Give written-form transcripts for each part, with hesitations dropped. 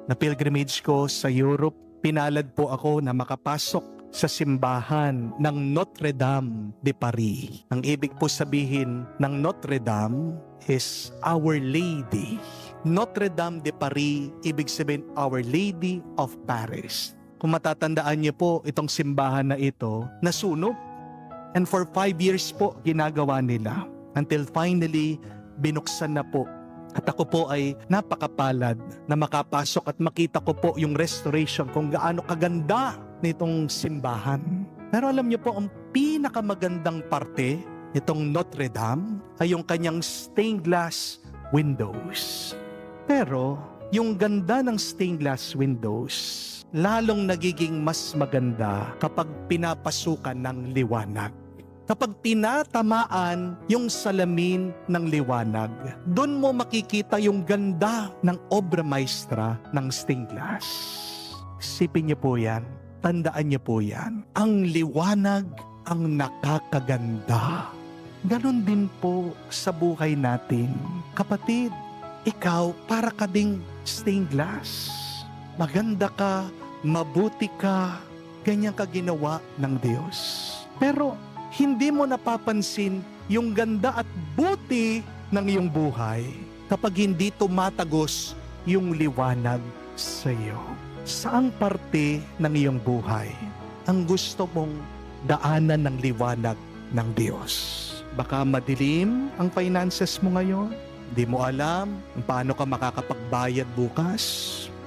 na pilgrimage ko sa Europe, pinalad po ako na makapasok sa simbahan ng Notre Dame de Paris. Ang ibig po sabihin ng Notre Dame is Our Lady. Notre Dame de Paris, ibig sabihin Our Lady of Paris. Kung matatandaan niyo po, itong simbahan na ito, nasunog. And for 5 years po, ginagawa nila. Until finally, binuksan na po. At ako po ay napakapalad na makapasok at makita ko po yung restoration kung gaano kaganda nitong simbahan. Pero alam niyo po, ang pinakamagandang parte nitong Notre Dame ay yung kanyang stained glass windows. Pero yung ganda ng stained glass windows, lalong nagiging mas maganda kapag pinapasukan ng liwanag. Kapag tinatamaan yung salamin ng liwanag, doon mo makikita yung ganda ng obra maestra ng stained glass. Isipin niyo po yan. Tandaan niyo po yan. Ang liwanag ang nakakaganda. Ganon din po sa buhay natin. Kapatid, ikaw para ka ding stained glass. Maganda ka, mabuti ka, ganyan ka ginawa ng Diyos. Pero hindi mo napapansin yung ganda at buti ng iyong buhay kapag hindi tumatagos yung liwanag sa iyo. Saang parte ng iyong buhay ang gusto mong daanan ng liwanag ng Diyos? Baka madilim ang finances mo ngayon, di mo alam kung paano ka makakapagbayad bukas.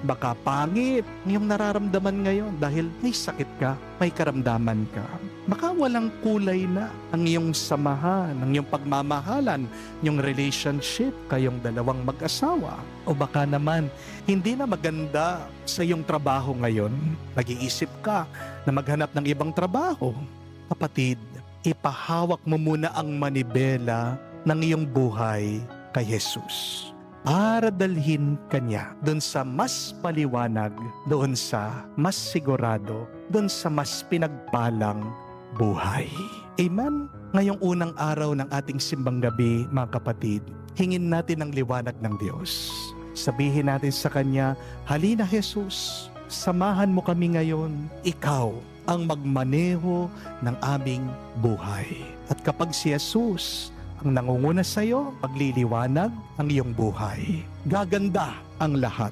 Baka pangit yung nararamdaman ngayon dahil may sakit ka, may karamdaman ka. Baka walang kulay na ang iyong samahan, ang iyong pagmamahalan, yung relationship kayong dalawang mag-asawa. O baka naman, hindi na maganda sa iyong trabaho ngayon. Nag-iisip ka na maghanap ng ibang trabaho. Kapatid, ipahawak mo muna ang manibela ng iyong buhay kay Jesus. Para dalhin kanya doon sa mas paliwanag, doon sa mas sigurado, doon sa mas pinagpalang buhay. Amen? Ngayong unang araw ng ating simbang gabi, mga kapatid, hingin natin ang liwanag ng Diyos. Sabihin natin sa Kanya, halina Jesus, samahan mo kami ngayon. Ikaw ang magmaneho ng aming buhay. At kapag si Jesus ang nangunguna sa iyo, pagliliwanag ang iyong buhay. Gaganda ang lahat.